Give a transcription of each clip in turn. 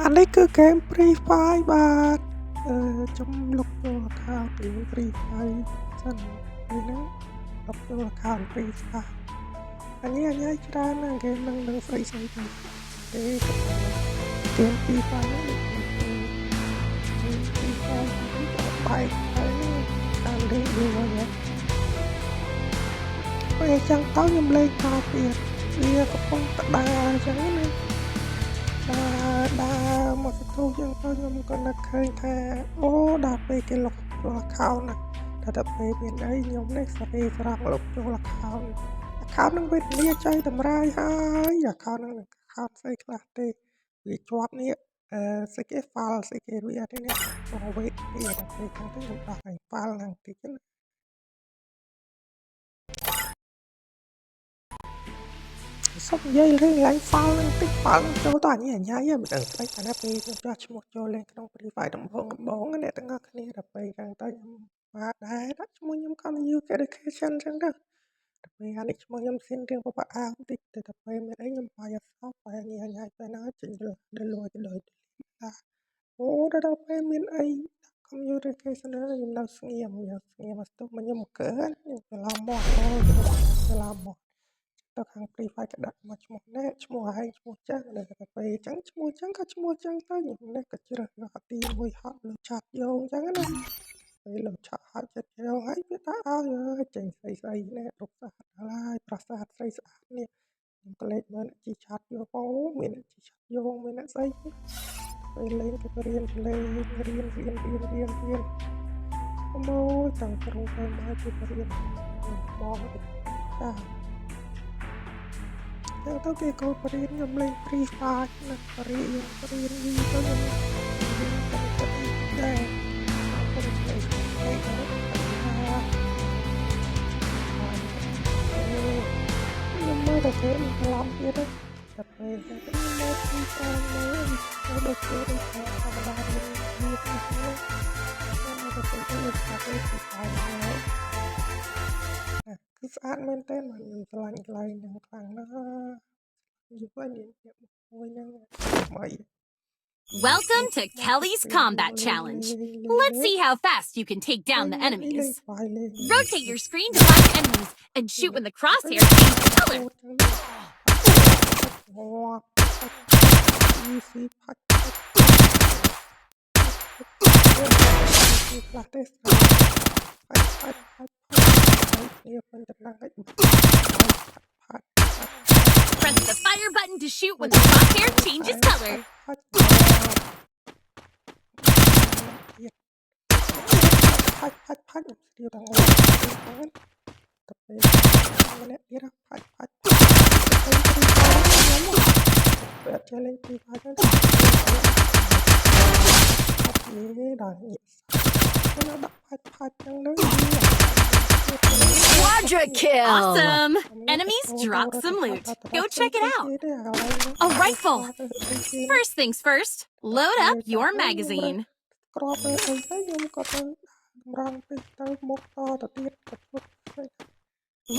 អានេះគឺហ្គេម Free Fire បាទខ្ញុំលុបចូល account ពី Free Fire សិនពេលហ្នឹងលុបចូល account Free Fire អញច្រើនណាស់ហ្គេមហ្នឹងនឹងស្អីទៅទេហ្គេម Free Fire ហ្នឹងដូច Free Fire បែកហើយតាមលេងយូរហើយពេលចឹងទៅខ្ញុំលេងតទៀតវាកំពុងតដើរអញ្ចឹងណាដើរមកទៅចឹងទៅខ្ញុំក៏នឹកឃើញថាអូដល់ពេលគេលុបចូល account ណាតែពេលមានអីខ្ញុំនេះសេរីស្រង់លុបចូល account ហ្នឹងវាលាចៃតម្រាយហើយ account ហ្នឹង account ស្អីខ្លះទេវាជាប់នេះស្អីគេ file ស្អីគេវាអត់ទេនេះបងវេទវាដល់ពេលចឹងទៅខ្ញុំដោះឯ file ហ្នឹងតិចណាសុំនិយាយរឿងឡើង file ហ្នឹងតិច file ចូលតើអញមិនដឹងស្អីតែណាពេលខ្ញុំចោះឈ្មោះចូលលេងក្នុង Free Fire ដំបងអ្នកទាំងអស់គ្នាដល់ពេលចឹងទៅខ្ញុំបាទដែរដាក់ឈ្មោះខ្ញុំ Continue Education ចឹងទៅពេលអានេះឈ្មោះខ្ញុំស៊ីនរៀងបបអាបន្តិចទៅតែពេលមានអីខ្ញុំបាយអត់សោះបាយញ៉ាយពេលណាចេញទៅលួចទៅដោយអូដល់ពេលមានអី Communication ខ្ញុំនៅស្ងៀមមកស្ទុះមកខ្ញុំមកកើខ្ញុំច្រឡំមកច្រឡំមកទៅខាង Free Fire ក៏ដាក់មកឈ្មោះនេះឈ្មោះឯងឈ្មោះចឹងដល់ពេលចឹងឈ្មោះចឹងក៏ឈ្មោះចឹងទៅខ្ញុំនេះក៏ជ្រើសយកទីមួយហត់លើឆាត់យកចឹងណាពេលលើឆាត់ហត់ចិត្តយកហើយវាថាឲ្យចេញស្អីនេះរូបសាស្ត្រហើយប្រាសាទស្អីស្អាតនេះខ្ញុំក៏លេចមើលជីឆាត់យកអូមានជីឆាត់យកមានស្អីពេលលេងគេក៏រៀនលេងរៀនអូតាំងគ្រូទៅមកគេក៏រៀនមកតាចឹងទៅគេក៏បរៀនខ្ញុំលេង Free Fire ណាបរៀនវីទៅខ្ញុំដែរខ្ញុំលេងខ្ញុំមើលតែគេច្រឡំទៀតតែពេលចឹងទៅមើល Free Fire ទៅដូចគេទៅធម្មតាមានវាទៅខ្ញុំទៅទៅស្អាតទៅស្អាតហើយគឺស្អាតមែនតើខ្ញុំឆ្លាញ់កន្លែងហ្នឹងខ្លាំងណាស់យូរហើយមួយហ្នឹងថ្មី Welcome to Kelly's Combat Challenge. Let's see how fast you can take down the enemies. Rotate your screen to find enemies and shoot when the crosshair changes color. Press the fire button to shoot when the crosshair changes color. Quadra kill! Awesome! Enemies drop some loot. Go check it out. A rifle! First things first, load up your magazine.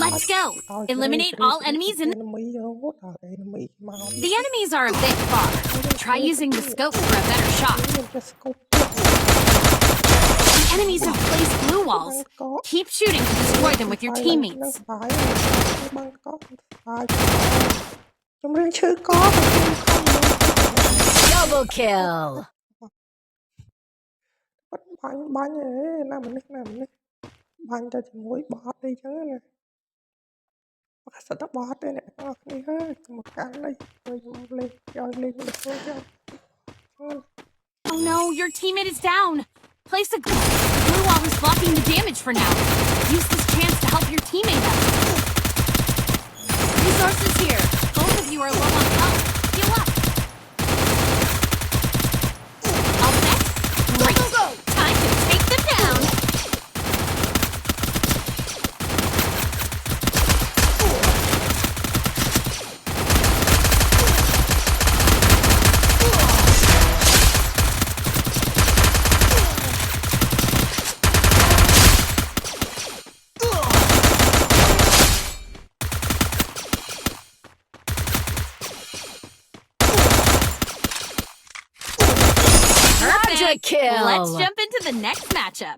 Let's go! Eliminate all enemies in... The enemies are a bit far. Try using the scope for a better shot. The enemies have placed blue walls. Keep shooting to destroy them with your teammates. Double kill! Oh no, your teammate is down. Place a blue wall is blocking the damage for now. Use this chance to help your teammate out. Resources here. Both of you are low on health. Heal up. Up next, great. Time to take them down. kill. Let's jump into the next matchup.